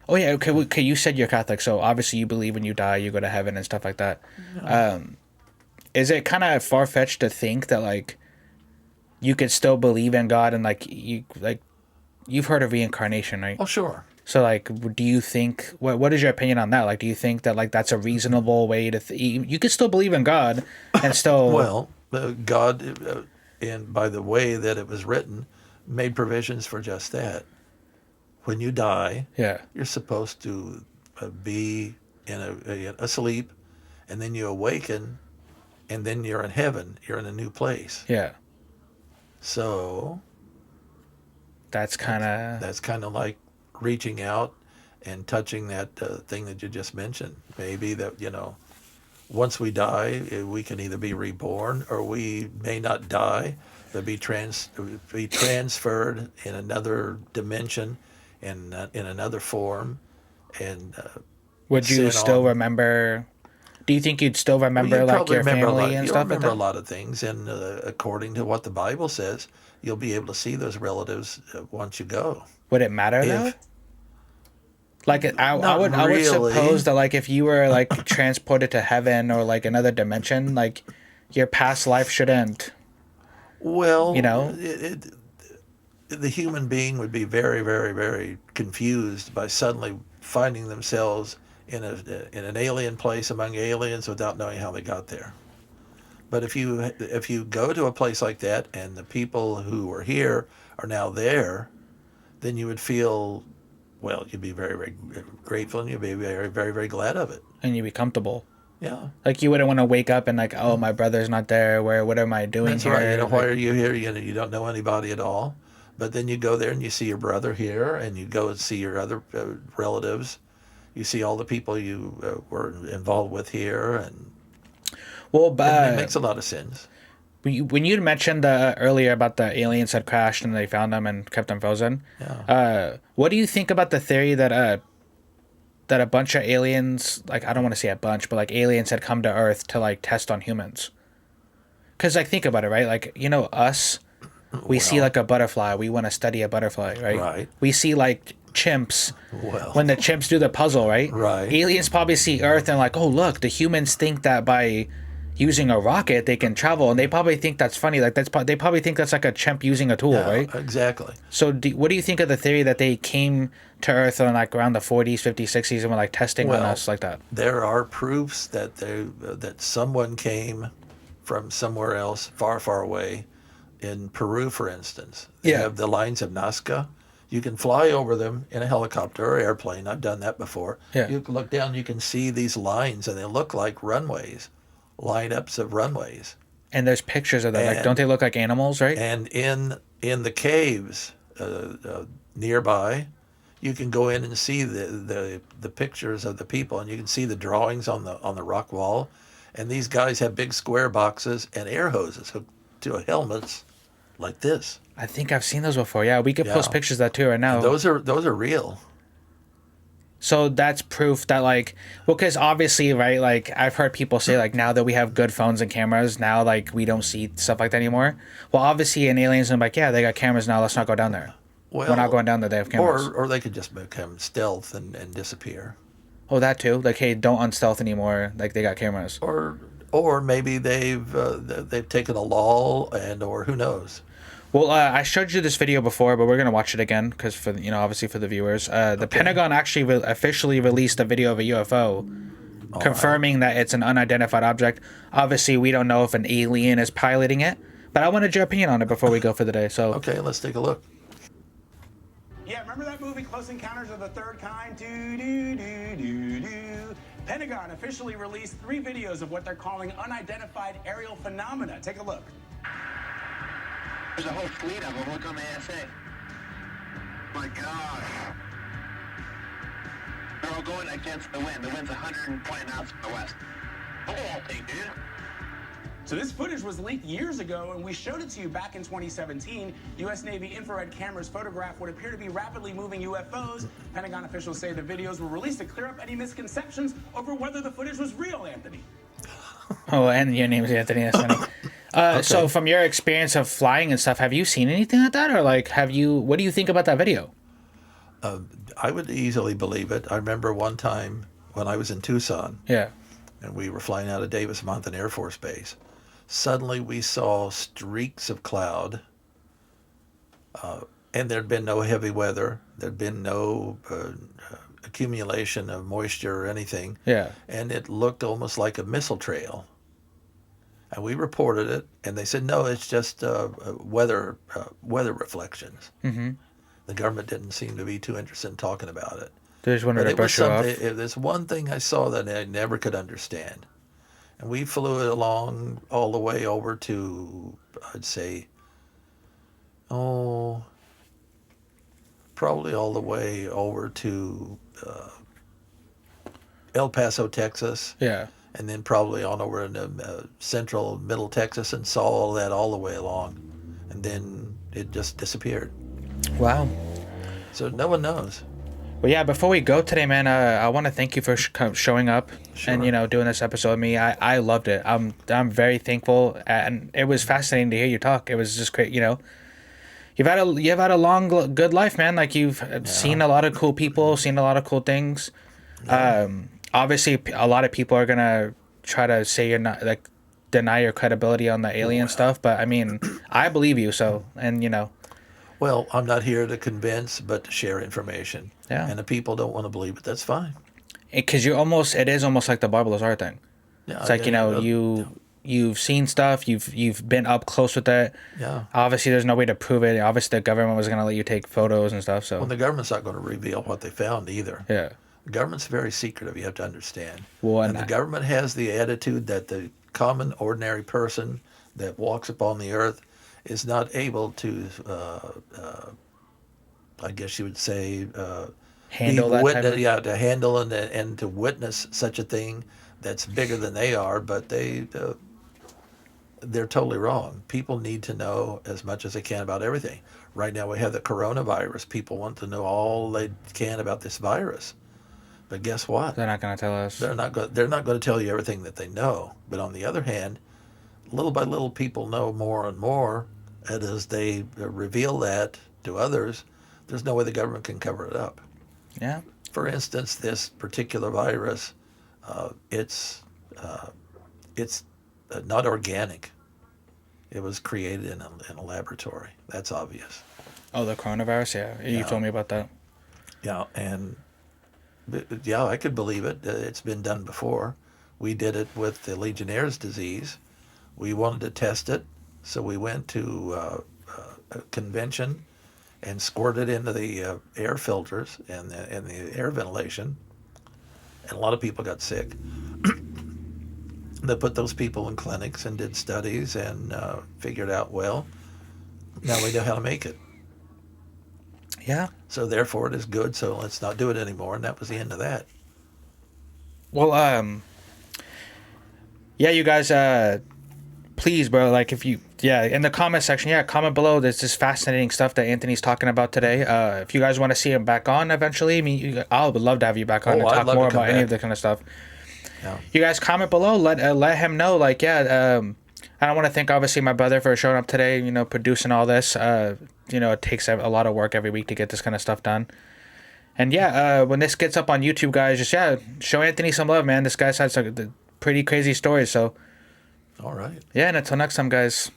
Oh yeah, okay. Okay, you said you're Catholic, so obviously you believe when you die you go to heaven and stuff like that. Is it kind of far fetched to think that like you could still believe in God and you've heard of reincarnation, right? Oh sure. So like, do you think what is your opinion on that? Like, do you think that like that's a reasonable way to you could still believe in God and still Well, God, and by the way that it was written, made provisions for just that. When you die, yeah you're supposed to be in asleep, and then you awaken, and then you're in heaven. You're in a new place. yeah So that's kind of like reaching out and touching that thing that you just mentioned. Maybe that once we die, we can either be reborn or we may not die, but be transferred in another dimension, in another form, and would you sin still on. remember? Do you think you'd still remember Well, you like probably your remember family and you'll stuff like remember a that? lot of things, and according to what the Bible says, you'll be able to see those relatives once you go. Would it matter though? If Like I Not would really. suppose that like if you were like transported to heaven or like another dimension, like your past life shouldn't. Well, The human being would be very, very, very confused by suddenly finding themselves in an alien place among aliens without knowing how they got there. But if you go to a place like that and the people who were here are now there, then you would feel, well, you'd be very, very grateful, and you'd be very, very, very glad of it. And you'd be comfortable. Yeah. Like you wouldn't want to wake up and like, oh, my brother's not there. What am I doing That's here? right. Why Like, are you here? You don't know anybody at all. But then you go there and you see your brother here, and you go and see your other relatives. You see all the people you were involved with here, and well, it makes a lot of sense. when you mentioned earlier about the aliens had crashed and they found them and kept them frozen, Yeah. what do you think about the theory that a bunch of aliens, like I don't want to say a bunch, but like aliens had come to Earth to like test on humans? Because like think about it, right? Like us, we see like a butterfly, we want to study a butterfly, right? Right. We see like chimps. Well. When the chimps do the puzzle, right? Right. Aliens probably see Earth and like, oh look, the humans think that by using a rocket, they can travel, and they probably think that's funny. Like they probably think that's like a chimp using a tool, Yeah, right? exactly. So, what do you think of the theory that they came to Earth in like around the 40s, 50s, 60s, and were like testing on Well, us like that? there are proofs that that someone came from somewhere else, far, far away, in Peru, for instance. They Yeah. have the lines of Nazca. You can fly over them in a helicopter or airplane. I've done that before. Yeah. You can look down, you can see these lines, and they look like runways, lineups of runways. And there's pictures of that. Like, don't And they look like animals, right? and in the caves nearby, you can go in and see the pictures of the people, and you can see the drawings on the rock wall. And these guys have big square boxes and air hoses hooked to helmets like this. I think I've seen those before. Yeah, we could post Yeah. pictures of that too right now. And those are real. So that's proof that, like, well, because obviously, right, like, I've heard people say, like, now that we have good phones and cameras, now, like, we don't see stuff like that anymore. Well, obviously, an alien's like, yeah, they got cameras now, let's not go down there. Well, We're not going down there, they have cameras. or they could just become stealth and disappear. Oh, that too? Like, hey, don't unstealth anymore, like, they got cameras. Or maybe they've taken a lull, or who knows. Well, I showed you this video before, but we're gonna watch it again because for obviously for the viewers, the Pentagon actually officially released a video of a UFO, confirming that it's an unidentified object. Obviously, we don't know if an alien is piloting it, but I wanted your opinion on it before we go for the day. So Okay, let's take a look. Yeah, remember that movie Close Encounters of the Third Kind? Do do do do do. Pentagon officially released 3 videos of what they're calling unidentified aerial phenomena. Take a look. There's a whole fleet of them. Look on the ASA. My gosh. They're all going against the wind. The wind's 120 knots from the west. Look at that thing, dude. So this footage was leaked years ago, and we showed it to you back in 2017. U.S. Navy infrared cameras photographed what appear to be rapidly moving UFOs. Pentagon officials say the videos were released to clear up any misconceptions over whether the footage was real, Anthony. oh, and your name is Anthony. That's funny. So from your experience of flying and stuff, have you seen anything like that, or like have you? What do you think about that video? I would easily believe it. I remember one time when I was in Tucson, Yeah. and we were flying out of Davis-Monthan Air Force Base. Suddenly we saw streaks of cloud, and there'd been no heavy weather. There'd been no accumulation of moisture or anything. Yeah. And it looked almost like a missile trail. And we reported it, and they said, no, it's just weather reflections. Mm-hmm. The government didn't seem to be too interested in talking about it. They just wanted But to it was brush you off. there's one thing I saw that I never could understand. And we flew it along all the way over to, I'd say, probably all the way over to El Paso, Texas. Yeah. And then probably on over into central, middle Texas, and saw all that all the way along. And then it just disappeared. Wow. So no one knows. Well, yeah. Before we go today, man, I want to thank you for showing up and Sure. doing this episode with me. I loved it. I'm very thankful, and it was fascinating to hear you talk. It was just great. You've had a long, good life, man. Like you've seen a lot of cool people, seen a lot of cool things. Yeah. Obviously, a lot of people are gonna try to say you're not like deny your credibility on the alien stuff, but I mean, I believe you. So, and Well, I'm not here to convince, but to share information. Yeah. And if people don't want to believe it, that's fine. because it is almost like the Barber Lazar thing. Yeah, It's like you've seen stuff, you've been up close with it. Yeah. Obviously, there's no way to prove it. Obviously, the government was gonna let you take photos and stuff. So Well, the government's not going to reveal what they found either. yeah. The government's very secretive, you have to understand. Well, and the government has the attitude that the common, ordinary person that walks upon the earth is not able to, I guess you would say, Handle that type of... yeah, to handle and to witness such a thing that's bigger than they are, but they're totally wrong. People need to know as much as they can about everything. Right now we have the coronavirus. People want to know all they can about this virus. But guess what? They're not gonna tell us. They're not going to tell you everything that they know. But on the other hand, little by little, people know more and more. And as they reveal that to others, there's no way the government can cover it up. Yeah. For instance, this particular virus, it's not organic. It was created in a laboratory. That's obvious. Oh, the coronavirus. Yeah, you told me about that. Yeah, and yeah, I could believe it. It's been done before. We did it with the Legionnaire's disease. We wanted to test it, so we went to a convention and squirted into the air filters and the air ventilation, and a lot of people got sick. They put those people in clinics and did studies and figured out, well, now we know how to make it. Yeah. So therefore it is good, so let's not do it anymore. And that was the end of that. Well, yeah, you guys, please, bro, like if you, in the comment section, comment below. There's this fascinating stuff that Anthony's talking about today. If you guys want to see him back on eventually, I mean, I would love to have you back on and I'd talk love more to come about any back. of the kind of stuff. Yeah. You guys comment below. Let him know. Like, I want to thank obviously my brother for showing up today. You know, producing all this. It takes a lot of work every week to get this kind of stuff done. And when this gets up on YouTube, guys, just show Anthony some love, man. This guy's had some pretty crazy stories. So, All right. yeah, and until next time, guys.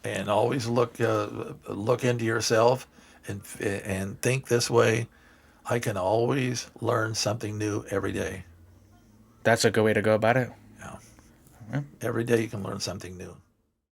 And always look into yourself and think this way. I can always learn something new every day. That's a good way to go about it. Yeah. Every day you can learn something new.